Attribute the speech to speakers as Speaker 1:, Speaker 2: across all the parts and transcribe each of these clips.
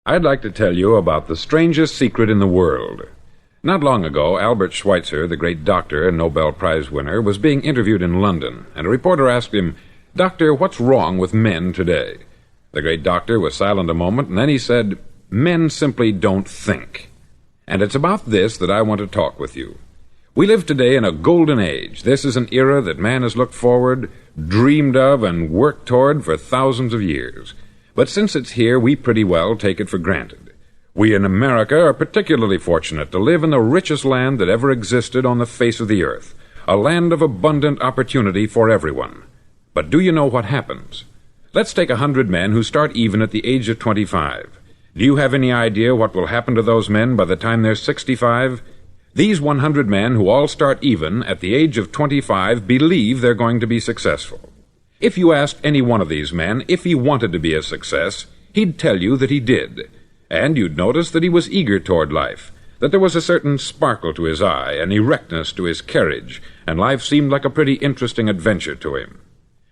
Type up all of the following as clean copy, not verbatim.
Speaker 1: I'd like to tell you about the strangest secret in the world. Not long ago, Albert Schweitzer, the great doctor and Nobel Prize winner, was being interviewed in London, and a reporter asked him, "Doctor, what's wrong with men today?" The great doctor was silent a moment, and then he said, "Men simply don't think." And it's about this that I want to talk with you. We live today in a golden age. This is an era that man has looked forward, dreamed of, and worked toward for thousands of years. But since it's here, we pretty well take it for granted. We in America are particularly fortunate to live in the richest land that ever existed on the face of the earth, a land of abundant opportunity for everyone. But do you know what happens? Let's take 100 men who start even at the age of 25. Do you have any idea what will happen to those men by the time they're 65? These 100 men who all start even at the age of 25 believe they're going to be successful. If you asked any one of these men if he wanted to be a success, he'd tell you that he did. And you'd notice that he was eager toward life, that there was a certain sparkle to his eye, an erectness to his carriage, and life seemed like a pretty interesting adventure to him.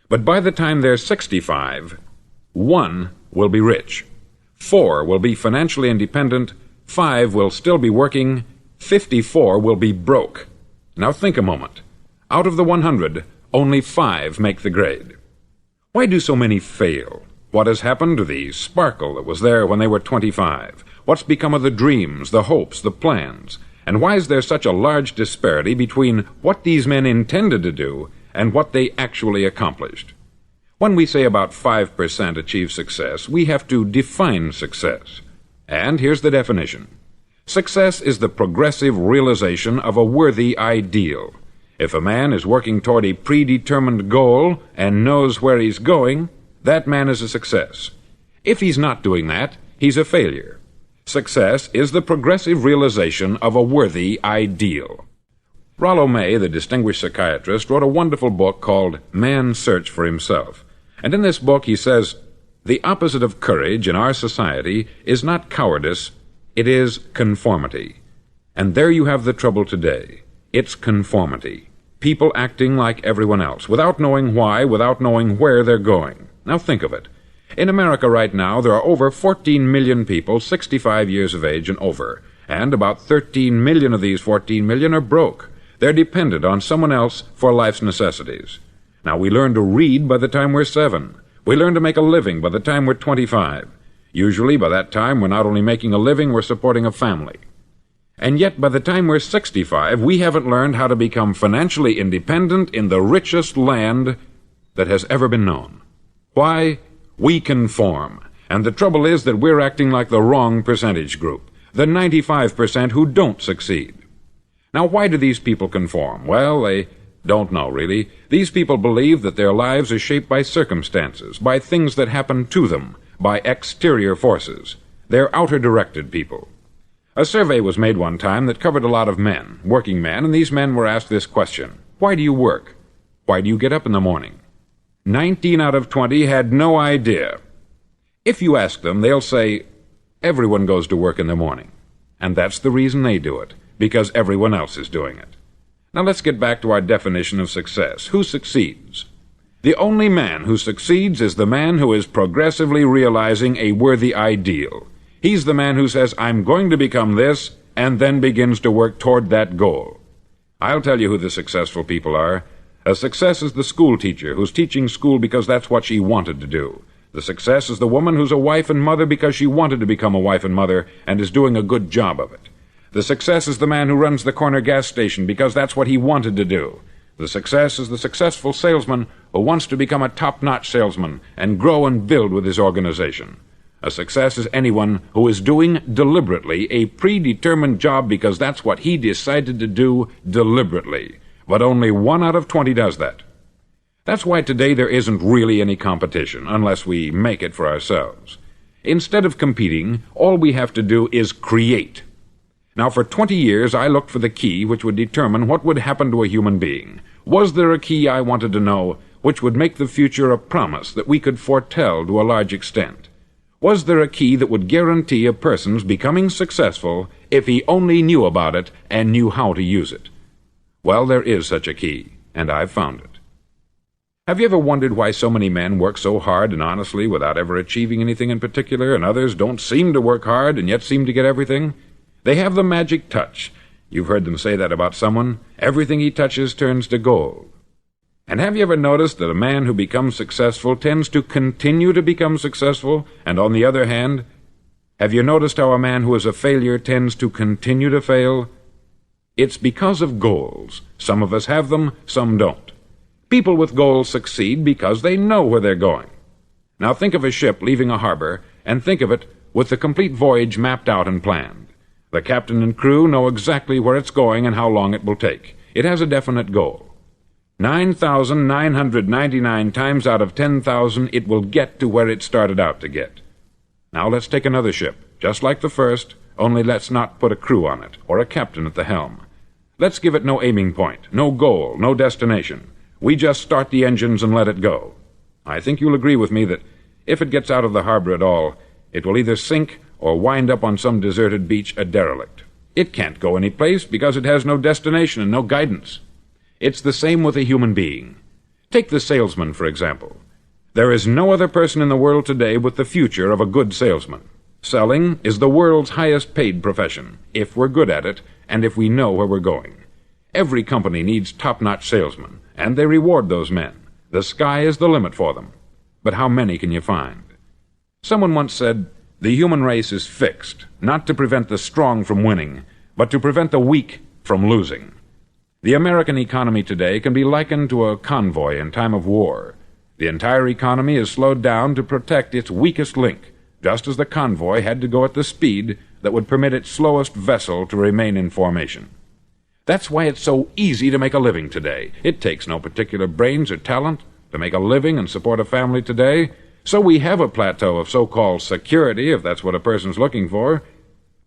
Speaker 1: But by the time they're 65, 1 will be rich, 4 will be financially independent, 5 will still be working, 54 will be broke. Now think a moment. Out of the 100, only 5 make the grade. Why do so many fail? What has happened to the sparkle that was there when they were 25? What's become of the dreams, the hopes, the plans? And why is there such a large disparity between what these men intended to do and what they actually accomplished? When we say about 5% achieve success, we have to define success. And here's the definition. Success is the progressive realization of a worthy ideal. If a man is working toward a predetermined goal and knows where he's going, that man is a success. If he's not doing that, he's a failure. Success is the progressive realization of a worthy ideal. Rollo May, the distinguished psychiatrist, wrote a wonderful book called Man's Search for Himself. And in this book he says, "The opposite of courage in our society is not cowardice, it is conformity." And there you have the trouble today. It's conformity. People acting like everyone else, without knowing why, without knowing where they're going. Now think of it. In America right now, there are over 14 million people 65 years of age and over, and about 13 million of these 14 million are broke. They're dependent on someone else for life's necessities. Now, we learn to read by the time we're 7. We learn to make a living by the time we're 25. Usually, by that time, we're not only making a living, we're supporting a family. And yet, by the time we're 65, we haven't learned how to become financially independent in the richest land that has ever been known. Why? We conform. And the trouble is that we're acting like the wrong percentage group, the 95% who don't succeed. Now, why do these people conform? Well, they don't know, really. These people believe that their lives are shaped by circumstances, by things that happen to them, by exterior forces. They're outer-directed people. A survey was made one time that covered a lot of men, working men, and these men were asked this question: why do you work? Why do you get up in the morning? 19 out of 20 had no idea. If you ask them, they'll say, everyone goes to work in the morning. And that's the reason they do it, because everyone else is doing it. Now let's get back to our definition of success. Who succeeds? The only man who succeeds is the man who is progressively realizing a worthy ideal. He's the man who says, I'm going to become this, and then begins to work toward that goal. I'll tell you who the successful people are. A success is the school teacher who's teaching school because that's what she wanted to do. The success is the woman who's a wife and mother because she wanted to become a wife and mother and is doing a good job of it. The success is the man who runs the corner gas station because that's what he wanted to do. The success is the successful salesman who wants to become a top-notch salesman and grow and build with his organization. A success is anyone who is doing deliberately a predetermined job because that's what he decided to do deliberately. But only 1 out of 20 does that. That's why today there isn't really any competition, unless we make it for ourselves. Instead of competing, all we have to do is create. Now, for 20 years, I looked for the key which would determine what would happen to a human being. Was there a key I wanted to know which would make the future a promise that we could foretell to a large extent? Was there a key that would guarantee a person's becoming successful if he only knew about it and knew how to use it? Well, there is such a key, and I've found it. Have you ever wondered why so many men work so hard and honestly without ever achieving anything in particular, and others don't seem to work hard and yet seem to get everything? They have the magic touch. You've heard them say that about someone. Everything he touches turns to gold. And have you ever noticed that a man who becomes successful tends to continue to become successful, and on the other hand, have you noticed how a man who is a failure tends to continue to fail? It's because of goals. Some of us have them, some don't. People with goals succeed because they know where they're going. Now think of a ship leaving a harbor, and think of it with the complete voyage mapped out and planned. The captain and crew know exactly where it's going and how long it will take. It has a definite goal. 9,999 times out of 10,000 it will get to where it started out to get. Now let's take another ship, just like the first, only let's not put a crew on it, or a captain at the helm. Let's give it no aiming point, no goal, no destination. We just start the engines and let it go. I think you'll agree with me that if it gets out of the harbor at all, it will either sink or wind up on some deserted beach a derelict. It can't go any place because it has no destination and no guidance. It's the same with a human being. Take the salesman, for example. There is no other person in the world today with the future of a good salesman. Selling is the world's highest paid profession, if we're good at it, and if we know where we're going. Every company needs top-notch salesmen, and they reward those men. The sky is the limit for them. But how many can you find? Someone once said, the human race is fixed, not to prevent the strong from winning, but to prevent the weak from losing. The American economy today can be likened to a convoy in time of war. The entire economy is slowed down to protect its weakest link, just as the convoy had to go at the speed that would permit its slowest vessel to remain in formation. That's why it's so easy to make a living today. It takes no particular brains or talent to make a living and support a family today, so we have a plateau of so-called security, if that's what a person's looking for.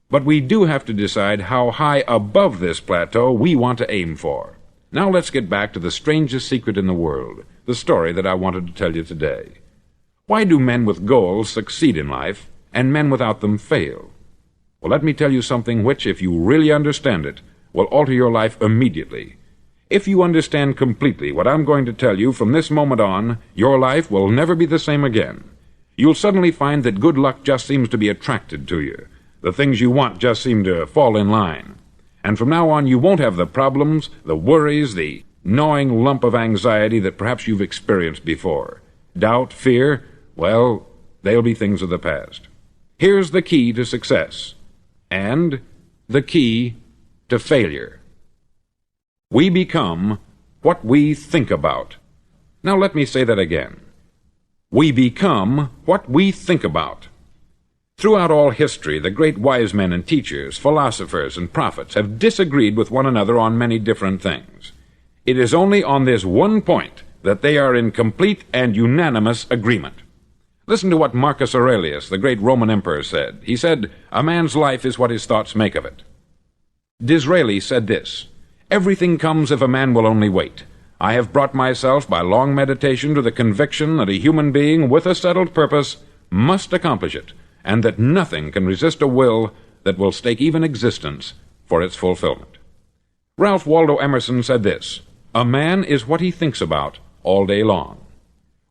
Speaker 1: But we do have to decide how high above this plateau we want to aim for. Now let's get back to the strangest secret in the world, the story that I wanted to tell you today. Why do men with goals succeed in life, and men without them fail? Well, let me tell you something which, if you really understand it, will alter your life immediately. If you understand completely what I'm going to tell you from this moment on, your life will never be the same again. You'll suddenly find that good luck just seems to be attracted to you. The things you want just seem to fall in line. And from now on, you won't have the problems, the worries, the gnawing lump of anxiety that perhaps you've experienced before. Doubt, fear, well, they'll be things of the past. Here's the key to success, and the key to failure. We become what we think about. Now let me say that again. We become what we think about. Throughout all history, the great wise men and teachers, philosophers and prophets have disagreed with one another on many different things. It is only on this one point that they are in complete and unanimous agreement. Listen to what Marcus Aurelius, the great Roman emperor, said. He said, "A man's life is what his thoughts make of it." Disraeli said this, "Everything comes if a man will only wait. I have brought myself by long meditation to the conviction that a human being with a settled purpose must accomplish it, and that nothing can resist a will that will stake even existence for its fulfillment." Ralph Waldo Emerson said this, "A man is what he thinks about all day long."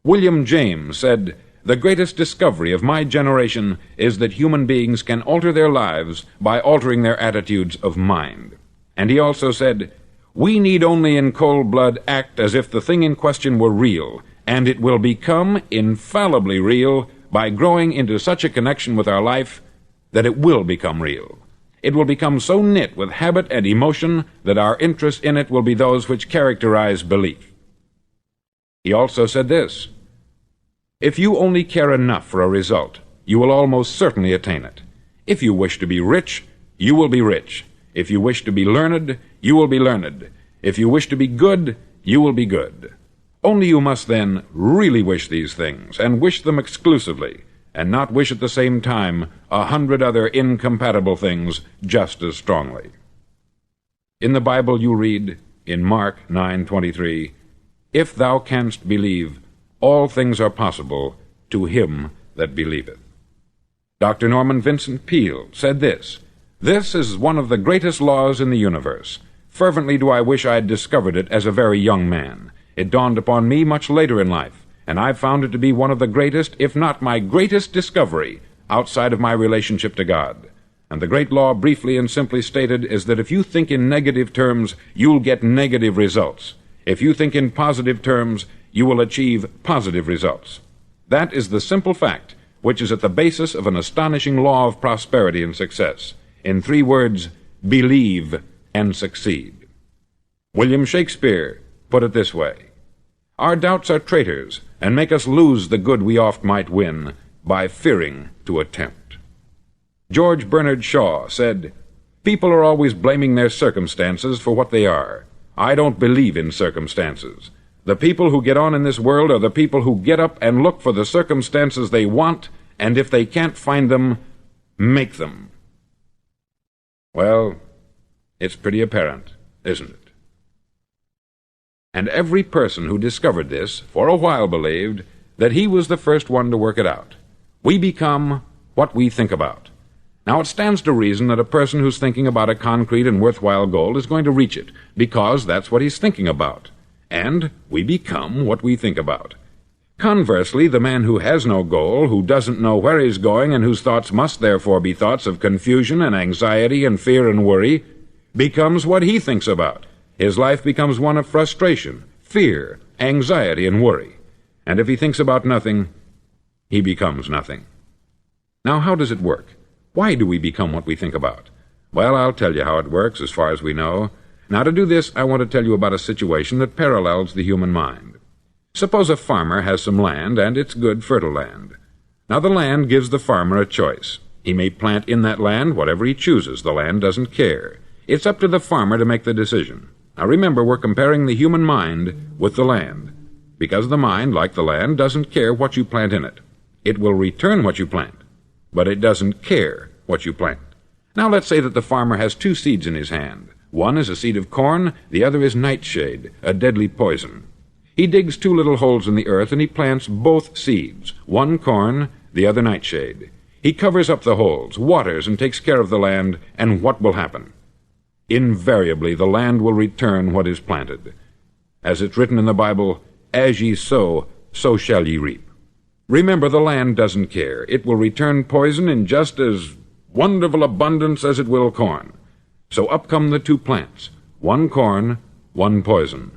Speaker 1: William James said, "The greatest discovery of my generation is that human beings can alter their lives by altering their attitudes of mind." And he also said, "We need only in cold blood act as if the thing in question were real, and it will become infallibly real by growing into such a connection with our life that it will become real. It will become so knit with habit and emotion that our interest in it will be those which characterize belief." He also said this, "If you only care enough for a result, you will almost certainly attain it. If you wish to be rich, you will be rich. If you wish to be learned, you will be learned. If you wish to be good, you will be good. Only you must then really wish these things, and wish them exclusively, and not wish at the same time 100 other incompatible things just as strongly." In the Bible you read, in Mark 9:23, "If thou canst believe, all things are possible to him that believeth." Dr. Norman Vincent Peale said this, "This is one of the greatest laws in the universe. Fervently do I wish I had discovered it as a very young man. It dawned upon me much later in life, and I've found it to be one of the greatest, if not my greatest discovery, outside of my relationship to God. And the great law, briefly and simply stated, is that if you think in negative terms, you'll get negative results. If you think in positive terms, you will achieve positive results. That is the simple fact which is at the basis of an astonishing law of prosperity and success. In 3 words, believe and succeed. William Shakespeare put it this way: "Our doubts are traitors, and make us lose the good we oft might win, by fearing to attempt." George Bernard Shaw said, "People are always blaming their circumstances for what they are. I don't believe in circumstances. The people who get on in this world are the people who get up and look for the circumstances they want, and if they can't find them, make them." Well, it's pretty apparent, isn't it? And every person who discovered this for a while believed that he was the first one to work it out. We become what we think about. Now, it stands to reason that a person who's thinking about a concrete and worthwhile goal is going to reach it, because that's what he's thinking about. And we become what we think about. Conversely, the man who has no goal, who doesn't know where he's going, and whose thoughts must therefore be thoughts of confusion and anxiety and fear and worry, becomes what he thinks about. His life becomes one of frustration, fear, anxiety, and worry. And if he thinks about nothing, he becomes nothing. Now, how does it work? Why do we become what we think about? Well, I'll tell you how it works as far as we know. Now, to do this, I want to tell you about a situation that parallels the human mind. Suppose a farmer has some land, and it's good, fertile land. Now, the land gives the farmer a choice. He may plant in that land whatever he chooses. The land doesn't care. It's up to the farmer to make the decision. Now, remember, we're comparing the human mind with the land, because the mind, like the land, doesn't care what you plant in it. It will return what you plant, but it doesn't care what you plant. Now, let's say that the farmer has 2 seeds in his hand. One is a seed of corn, the other is nightshade, a deadly poison. He digs 2 little holes in the earth, and he plants both seeds, one corn, the other nightshade. He covers up the holes, waters, and takes care of the land, and what will happen? Invariably, the land will return what is planted. As it's written in the Bible, "As ye sow, so shall ye reap." Remember, the land doesn't care. It will return poison in just as wonderful abundance as it will corn. So up come the 2 plants, one corn, one poison.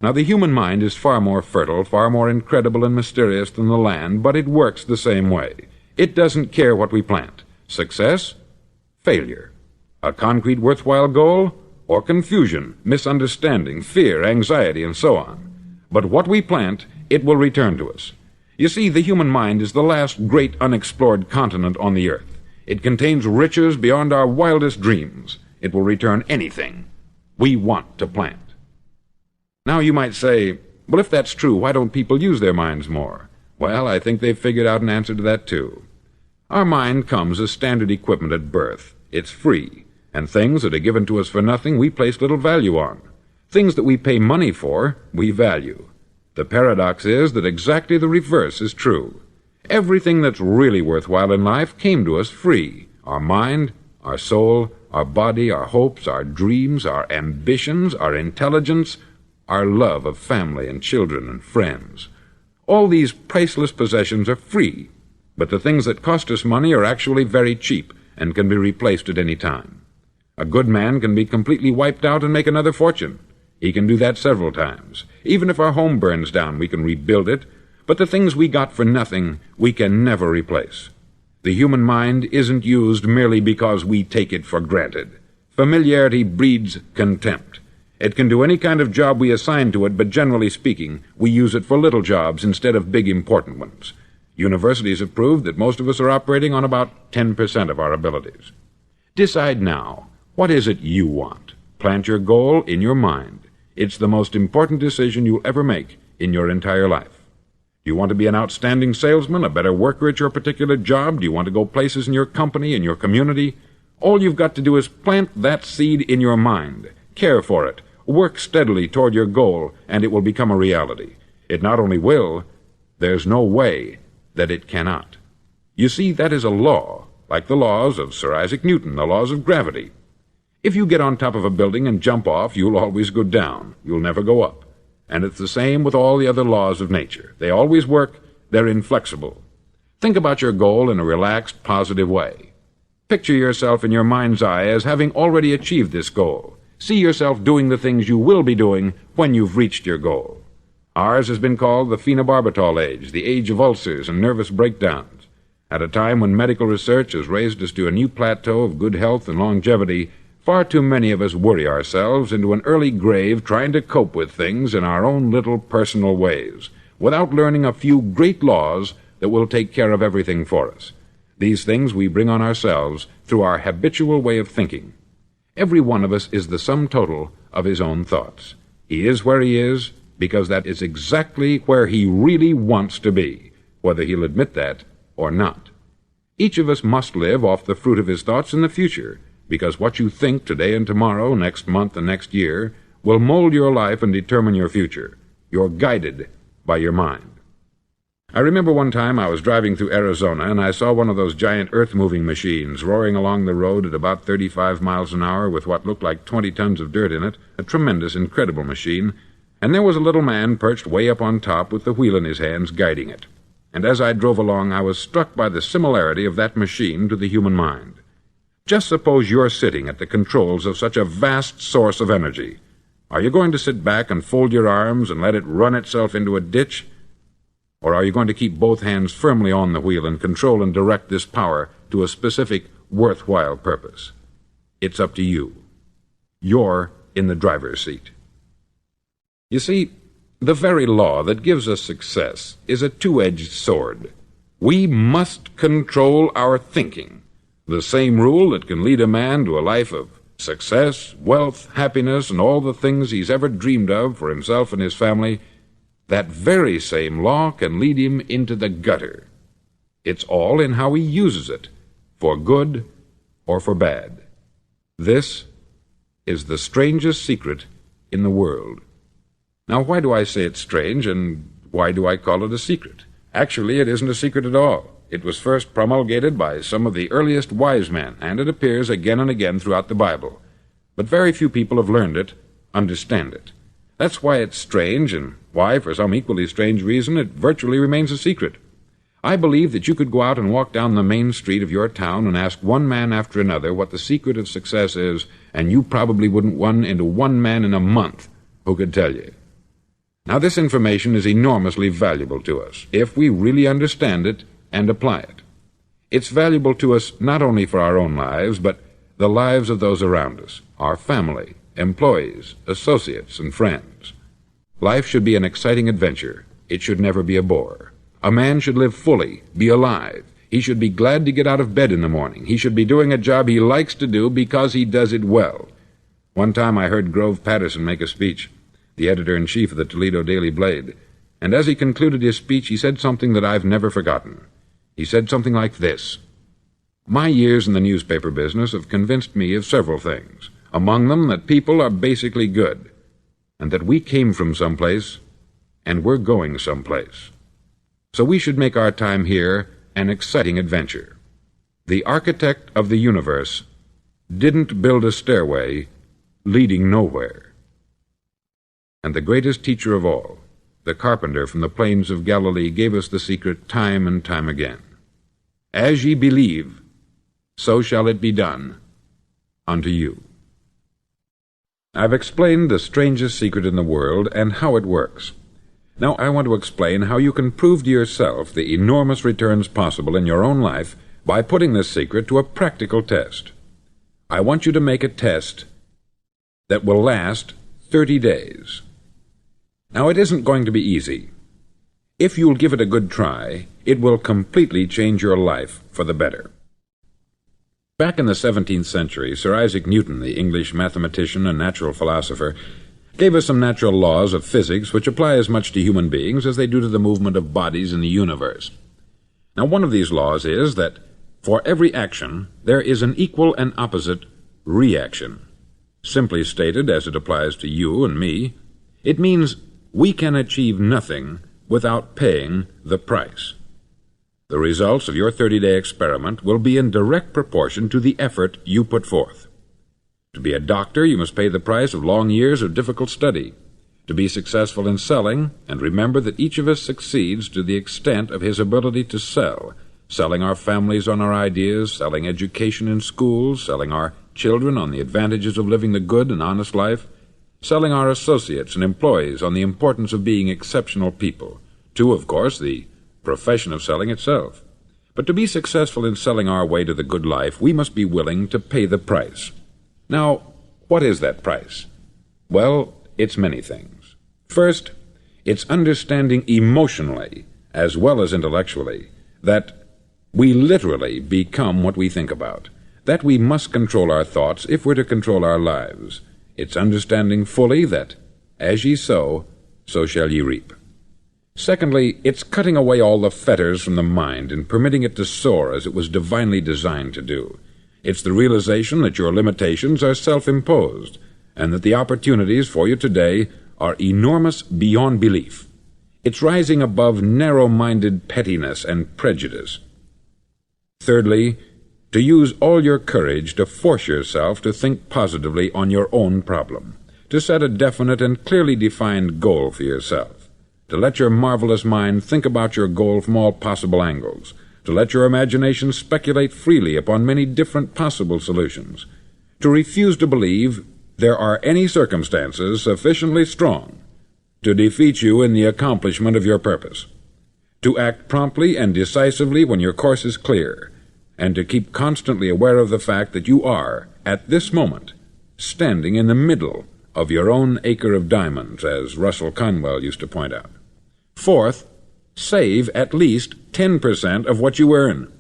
Speaker 1: Now, the human mind is far more fertile, far more incredible and mysterious than the land, but it works the same way. It doesn't care what we plant. Success, failure. A concrete, worthwhile goal, or confusion, misunderstanding, fear, anxiety, and so on. But what we plant, it will return to us. You see, the human mind is the last great unexplored continent on the earth. It contains riches beyond our wildest dreams. It will return anything we want to plant. Now, you might say, well, if that's true, why don't people use their minds more? Well, I think they've figured out an answer to that, too. Our mind comes as standard equipment at birth. It's free, and things that are given to us for nothing we place little value on. Things that we pay money for, we value. The paradox is that exactly the reverse is true. Everything that's really worthwhile in life came to us free. Our mind, our soul, our body, our hopes, our dreams, our ambitions, our intelligence, our love of family and children and friends. All these priceless possessions are free, but the things that cost us money are actually very cheap and can be replaced at any time. A good man can be completely wiped out and make another fortune. He can do that several times. Even if our home burns down, we can rebuild it, but the things we got for nothing, we can never replace. The human mind isn't used merely because we take it for granted. Familiarity breeds contempt. It can do any kind of job we assign to it, but generally speaking, we use it for little jobs instead of big important ones. Universities have proved that most of us are operating on about 10% of our abilities. Decide now, what is it you want? Plant your goal in your mind. It's the most important decision you'll ever make in your entire life. Do you want to be an outstanding salesman, a better worker at your particular job? Do you want to go places in your company, in your community? All you've got to do is plant that seed in your mind. Care for it. Work steadily toward your goal, and it will become a reality. It not only will, there's no way that it cannot. You see, that is a law, like the laws of Sir Isaac Newton, the laws of gravity. If you get on top of a building and jump off, you'll always go down. You'll never go up. And it's the same with all the other laws of nature. They always work, they're inflexible. Think about your goal in a relaxed, positive way. Picture yourself in your mind's eye as having already achieved this goal. See yourself doing the things you will be doing when you've reached your goal. Ours has been called the phenobarbital age, the age of ulcers and nervous breakdowns. At a time when medical research has raised us to a new plateau of good health and longevity, far too many of us worry ourselves into an early grave trying to cope with things in our own little personal ways, without learning a few great laws that will take care of everything for us. These things we bring on ourselves through our habitual way of thinking. Every one of us is the sum total of his own thoughts. He is where he is because that is exactly where he really wants to be, whether he'll admit that or not. Each of us must live off the fruit of his thoughts in the future, because what you think today and tomorrow, next month and next year, will mold your life and determine your future. You're guided by your mind. I remember one time I was driving through Arizona and I saw one of those giant earth-moving machines roaring along the road at about 35 miles an hour with what looked like 20 tons of dirt in it, a tremendous, incredible machine, and there was a little man perched way up on top with the wheel in his hands guiding it. And as I drove along, I was struck by the similarity of that machine to the human mind. Just suppose you're sitting at the controls of such a vast source of energy. Are you going to sit back and fold your arms and let it run itself into a ditch? Or are you going to keep both hands firmly on the wheel and control and direct this power to a specific, worthwhile purpose? It's up to you. You're in the driver's seat. You see, the very law that gives us success is a two-edged sword. We must control our thinking. The same rule that can lead a man to a life of success, wealth, happiness, and all the things he's ever dreamed of for himself and his family, that very same law can lead him into the gutter. It's all in how he uses it, for good or for bad. This is the strangest secret in the world. Now, why do I say it's strange, and why do I call it a secret? Actually, it isn't a secret at all. It was first promulgated by some of the earliest wise men, and it appears again and again throughout the Bible. But very few people have learned it, understand it. That's why it's strange, and why, for some equally strange reason, it virtually remains a secret. I believe that you could go out and walk down the main street of your town and ask one man after another what the secret of success is, and you probably wouldn't run into one man in a month who could tell you. Now, this information is enormously valuable to us, if we really understand it and apply it. It's valuable to us not only for our own lives, but the lives of those around us, our family, employees, associates, and friends. Life should be an exciting adventure. It should never be a bore. A man should live fully, be alive. He should be glad to get out of bed in the morning. He should be doing a job he likes to do because he does it well. One time I heard Grove Patterson make a speech, the editor-in-chief of the Toledo Daily Blade, and as he concluded his speech, he said something that I've never forgotten. He said something like this: "My years in the newspaper business have convinced me of several things, among them that people are basically good, and that we came from someplace, and we're going someplace. So we should make our time here an exciting adventure. The architect of the universe didn't build a stairway leading nowhere." And the greatest teacher of all, the carpenter from the plains of Galilee, gave us the secret time and time again. "As ye believe, so shall it be done unto you." I've explained the strangest secret in the world and how it works. Now I want to explain how you can prove to yourself the enormous returns possible in your own life by putting this secret to a practical test. I want you to make a test that will last 30 days. Now, it isn't going to be easy. If you'll give it a good try, it will completely change your life for the better. Back in the 17th century, Sir Isaac Newton, the English mathematician and natural philosopher, gave us some natural laws of physics which apply as much to human beings as they do to the movement of bodies in the universe. Now, one of these laws is that for every action, there is an equal and opposite reaction. Simply stated, as it applies to you and me, it means we can achieve nothing without paying the price. The results of your 30-day experiment will be in direct proportion to the effort you put forth. To be a doctor, you must pay the price of long years of difficult study. To be successful in selling, and remember that each of us succeeds to the extent of his ability to sell, selling our families on our ideas, selling education in schools, selling our children on the advantages of living the good and honest life, selling our associates and employees on the importance of being exceptional people, to, of course, the profession of selling itself. But to be successful in selling our way to the good life, we must be willing to pay the price. Now, what is that price? Well, it's many things. First, it's understanding emotionally, as well as intellectually, that we literally become what we think about, that we must control our thoughts if we're to control our lives. It's understanding fully that, as ye sow, so shall ye reap. Secondly, it's cutting away all the fetters from the mind and permitting it to soar as it was divinely designed to do. It's the realization that your limitations are self-imposed, and that the opportunities for you today are enormous beyond belief. It's rising above narrow-minded pettiness and prejudice. Thirdly, to use all your courage to force yourself to think positively on your own problem, to set a definite and clearly defined goal for yourself, to let your marvelous mind think about your goal from all possible angles, to let your imagination speculate freely upon many different possible solutions, to refuse to believe there are any circumstances sufficiently strong to defeat you in the accomplishment of your purpose, to act promptly and decisively when your course is clear, and to keep constantly aware of the fact that you are, at this moment, standing in the middle of your own acre of diamonds, as Russell Conwell used to point out. Fourth, save at least 10% of what you earn.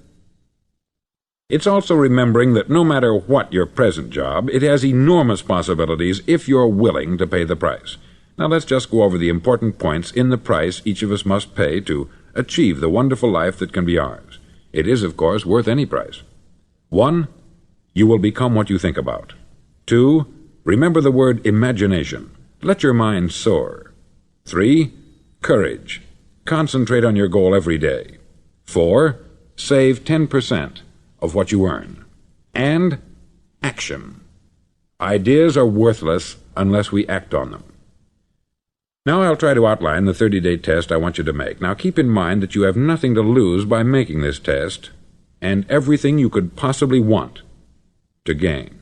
Speaker 1: It's also remembering that no matter what your present job, it has enormous possibilities if you're willing to pay the price. Now let's just go over the important points in the price each of us must pay to achieve the wonderful life that can be ours. It is, of course, worth any price. 1. You will become what you think about. 2. Remember the word imagination. Let your mind soar. 3. Courage. Concentrate on your goal every day. 4. Save 10% of what you earn. And action. Ideas are worthless unless we act on them. Now I'll try to outline the 30-day test I want you to make. Now keep in mind that you have nothing to lose by making this test, and everything you could possibly want to gain.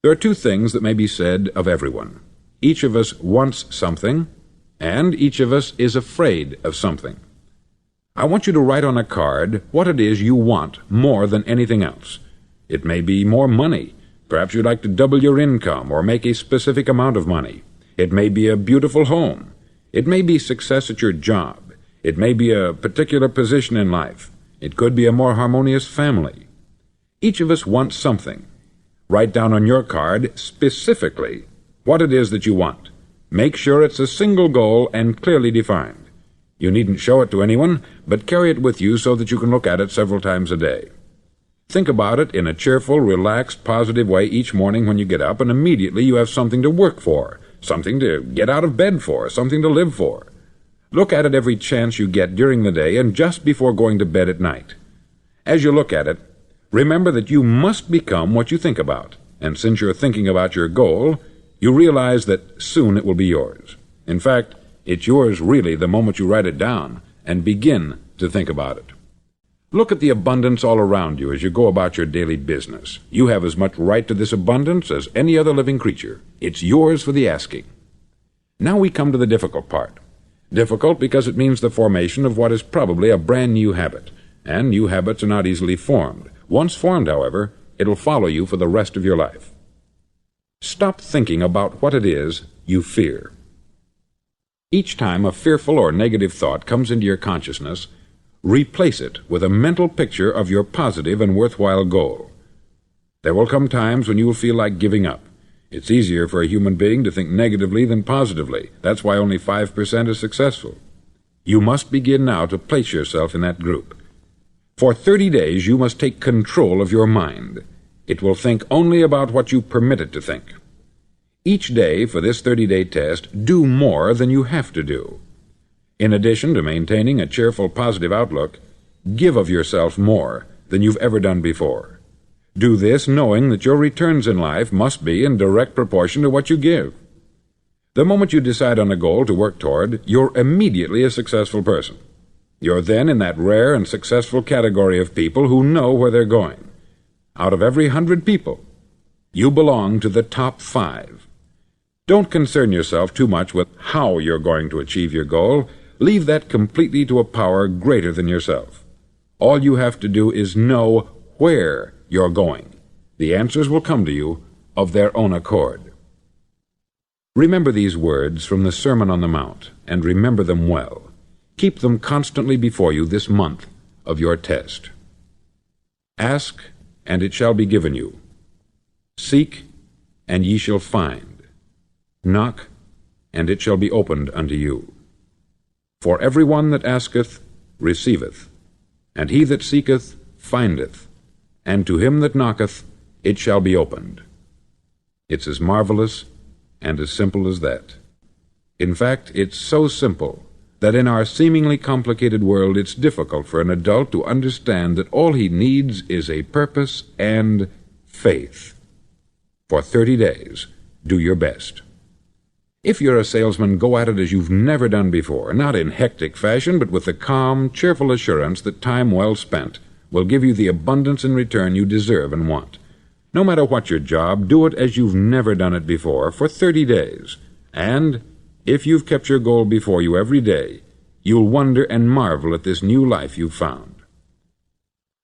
Speaker 1: There are two things that may be said of everyone. Each of us wants something, and each of us is afraid of something. I want you to write on a card what it is you want more than anything else. It may be more money. Perhaps you'd like to double your income or make a specific amount of money. It may be a beautiful home. It may be success at your job. It may be a particular position in life. It could be a more harmonious family. Each of us wants something. Write down on your card specifically what it is that you want. Make sure it's a single goal and clearly defined. You needn't show it to anyone, but carry it with you so that you can look at it several times a day. Think about it in a cheerful, relaxed, positive way each morning when you get up, and immediately you have something to work for, something to get out of bed for, something to live for. Look at it every chance you get during the day and just before going to bed at night. As you look at it, remember that you must become what you think about, and since you're thinking about your goal, you realize that soon it will be yours. In fact, it's yours really the moment you write it down and begin to think about it. Look at the abundance all around you as you go about your daily business. You have as much right to this abundance as any other living creature. It's yours for the asking. Now we come to the difficult part. Difficult because it means the formation of what is probably a brand new habit, and new habits are not easily formed. Once formed, however, it'll follow you for the rest of your life. Stop thinking about what it is you fear. Each time a fearful or negative thought comes into your consciousness, replace it with a mental picture of your positive and worthwhile goal. There will come times when you will feel like giving up. It's easier for a human being to think negatively than positively. That's why only 5% is successful. You must begin now to place yourself in that group. For 30 days you must take control of your mind. It will think only about what you permit it to think. Each day for this 30-day test, do more than you have to do. In addition to maintaining a cheerful, positive outlook, give of yourself more than you've ever done before. Do this knowing that your returns in life must be in direct proportion to what you give. The moment you decide on a goal to work toward, you're immediately a successful person. You're then in that rare and successful category of people who know where they're going. Out of every 100 people, you belong to the top 5. Don't concern yourself too much with how you're going to achieve your goal. Leave that completely to a power greater than yourself. All you have to do is know where you're going. The answers will come to you of their own accord. Remember these words from the Sermon on the Mount, and remember them well. Keep them constantly before you this month of your test. Ask, and it shall be given you. Seek, and ye shall find. Knock, and it shall be opened unto you. For every one that asketh receiveth, and he that seeketh findeth, and to him that knocketh it shall be opened. It's as marvelous and as simple as that. In fact, it's so simple that in our seemingly complicated world it's difficult for an adult to understand that all he needs is a purpose and faith. For 30 days, do your best. If you're a salesman, go at it as you've never done before, not in hectic fashion, but with the calm, cheerful assurance that time well spent will give you the abundance in return you deserve and want. No matter what your job, do it as you've never done it before for 30 days. And if you've kept your goal before you every day, you'll wonder and marvel at this new life you've found.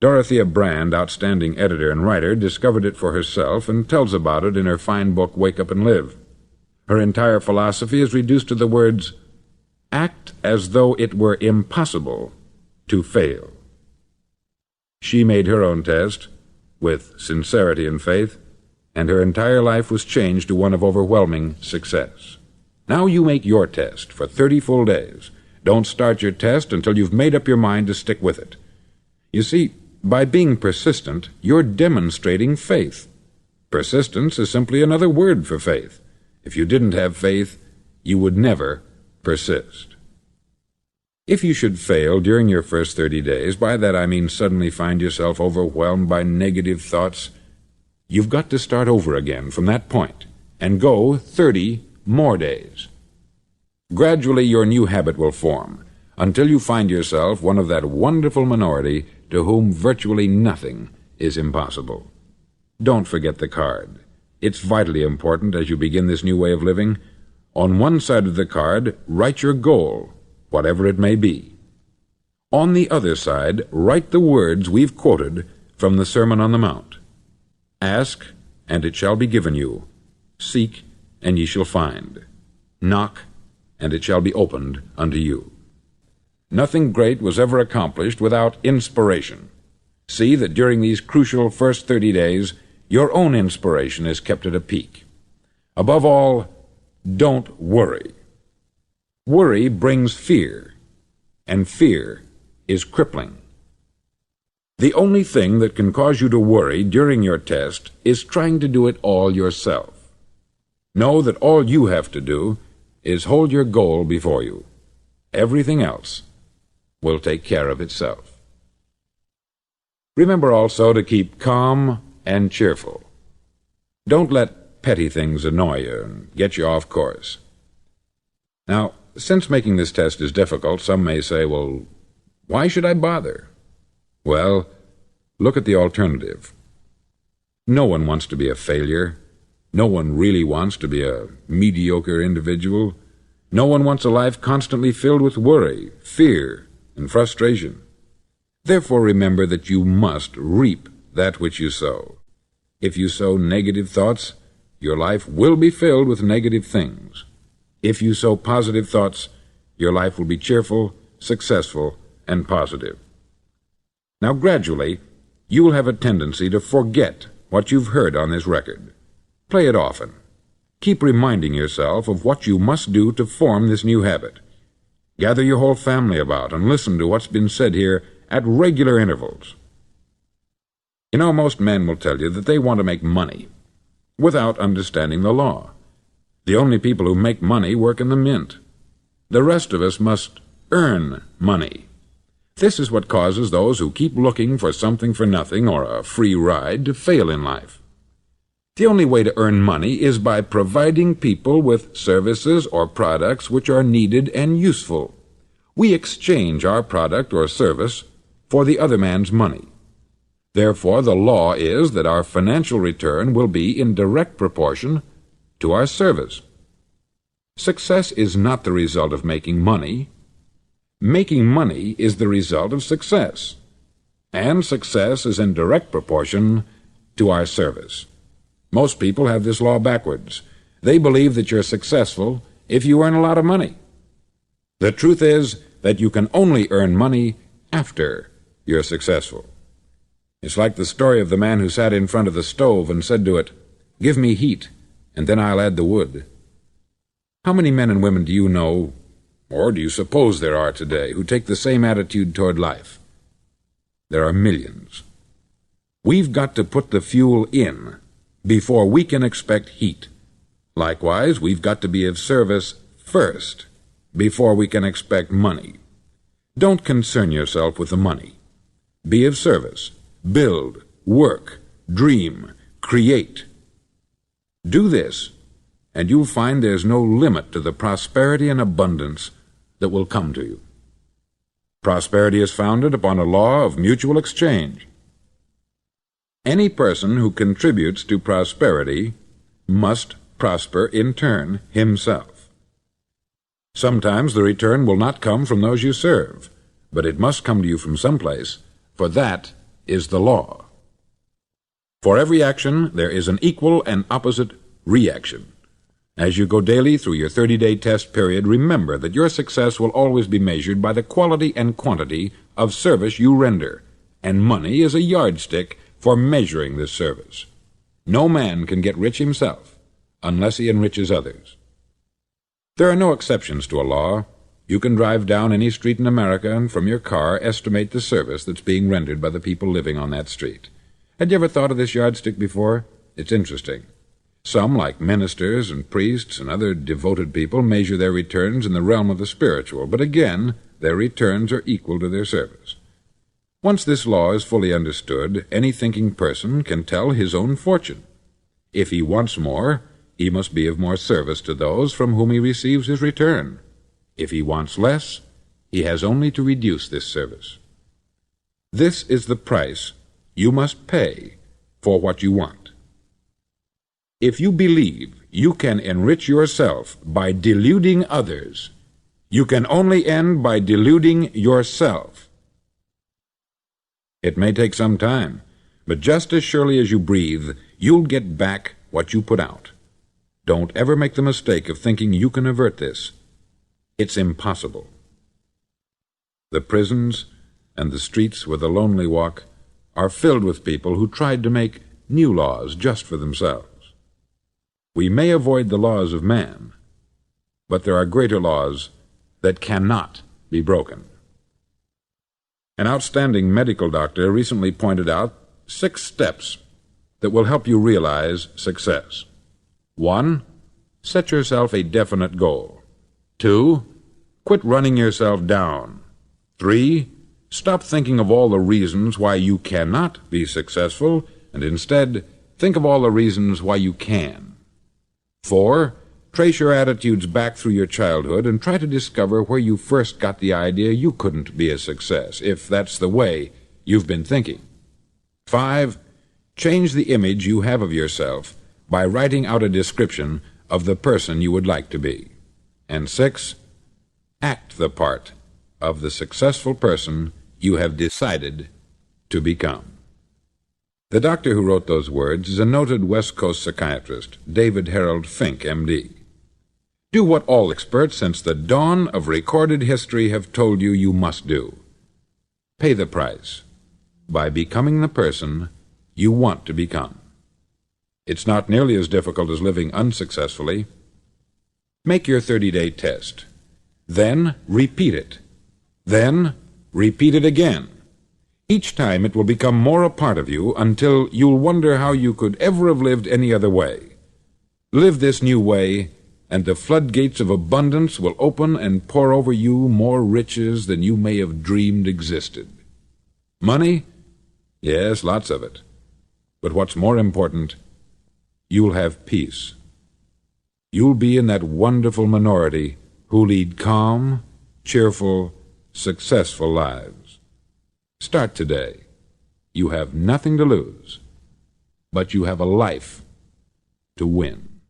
Speaker 1: Dorothea Brand, outstanding editor and writer, discovered it for herself and tells about it in her fine book, Wake Up and Live. Her entire philosophy is reduced to the words, act as though it were impossible to fail. She made her own test with sincerity and faith, and her entire life was changed to one of overwhelming success. Now you make your test for 30 full days. Don't start your test until you've made up your mind to stick with it. You see, by being persistent, you're demonstrating faith. Persistence is simply another word for faith. If you didn't have faith, you would never persist. If you should fail during your first 30 days, by that I mean suddenly find yourself overwhelmed by negative thoughts, you've got to start over again from that point and go 30 more days. Gradually your new habit will form until you find yourself one of that wonderful minority to whom virtually nothing is impossible. Don't forget the card. It's vitally important as you begin this new way of living. On one side of the card, write your goal, whatever it may be. On the other side, write the words we've quoted from the Sermon on the Mount. Ask, and it shall be given you. Seek, and ye shall find. Knock, and it shall be opened unto you. Nothing great was ever accomplished without inspiration. See that during these crucial first 30 days, your own inspiration is kept at a peak. Above all, don't worry. Worry brings fear, and fear is crippling. The only thing that can cause you to worry during your test is trying to do it all yourself. Know that all you have to do is hold your goal before you. Everything else will take care of itself. Remember also to keep calm and cheerful. Don't let petty things annoy you and get you off course. Now, since making this test is difficult, some may say, well, why should I bother? Well, look at the alternative. No one wants to be a failure. No one really wants to be a mediocre individual. No one wants a life constantly filled with worry, fear, and frustration. Therefore, remember that you must reap that which you sow. If you sow negative thoughts, your life will be filled with negative things. If you sow positive thoughts, your life will be cheerful, successful, and positive. Now, gradually, you will have a tendency to forget what you've heard on this record. Play it often. Keep reminding yourself of what you must do to form this new habit. Gather your whole family about and listen to what's been said here at regular intervals. You know, most men will tell you that they want to make money without understanding the law. The only people who make money work in the mint. The rest of us must earn money. This is what causes those who keep looking for something for nothing or a free ride to fail in life. The only way to earn money is by providing people with services or products which are needed and useful. We exchange our product or service for the other man's money. Therefore, the law is that our financial return will be in direct proportion to our service. Success is not the result of making money. Making money is the result of success, and success is in direct proportion to our service. Most people have this law backwards. They believe that you're successful if you earn a lot of money. The truth is that you can only earn money after you're successful. It's like the story of the man who sat in front of the stove and said to it, "Give me heat, and then I'll add the wood." How many men and women do you know, or do you suppose there are today, who take the same attitude toward life? There are millions. We've got to put the fuel in before we can expect heat. Likewise, we've got to be of service first before we can expect money. Don't concern yourself with the money. Be of service. Build, work, dream, create. Do this, and you'll find there's no limit to the prosperity and abundance that will come to you. Prosperity is founded upon a law of mutual exchange. Any person who contributes to prosperity must prosper in turn himself. Sometimes the return will not come from those you serve, but it must come to you from someplace, for that is the law. For every action, there is an equal and opposite reaction. As you go daily through your 30-day test period, remember that your success will always be measured by the quality and quantity of service you render, and money is a yardstick for measuring this service. No man can get rich himself unless he enriches others. There are no exceptions to a law. You can drive down any street in America and from your car estimate the service that's being rendered by the people living on that street. Had you ever thought of this yardstick before? It's interesting. Some, like ministers and priests and other devoted people, measure their returns in the realm of the spiritual, but again, their returns are equal to their service. Once this law is fully understood, any thinking person can tell his own fortune. If he wants more, he must be of more service to those from whom he receives his return. If he wants less, he has only to reduce this service. This is the price you must pay for what you want. If you believe you can enrich yourself by deluding others, you can only end by deluding yourself. It may take some time, but just as surely as you breathe, you'll get back what you put out. Don't ever make the mistake of thinking you can avert this. It's impossible. The prisons and the streets where the lonely walk are filled with people who tried to make new laws just for themselves. We may avoid the laws of man, but there are greater laws that cannot be broken. An outstanding medical doctor recently pointed out 6 steps that will help you realize success. 1. Set yourself a definite goal. 2. Quit running yourself down. 3. Stop thinking of all the reasons why you cannot be successful, and instead think of all the reasons why you can. 4. Trace your attitudes back through your childhood and try to discover where you first got the idea you couldn't be a success, if that's the way you've been thinking. 5. Change the image you have of yourself by writing out a description of the person you would like to be. And 6. Act the part of the successful person you have decided to become. The doctor who wrote those words is a noted West Coast psychiatrist, David Harold Fink, M.D. Do what all experts since the dawn of recorded history have told you you must do. Pay the price by becoming the person you want to become. It's not nearly as difficult as living unsuccessfully. Make your 30-day test. Then repeat it. Then repeat it again. Each time it will become more a part of you until you'll wonder how you could ever have lived any other way. Live this new way, and the floodgates of abundance will open and pour over you more riches than you may have dreamed existed. Money? Yes, lots of it. But what's more important, you'll have peace. You'll be in that wonderful minority who lead calm, cheerful, successful lives. Start today. You have nothing to lose, but you have a life to win.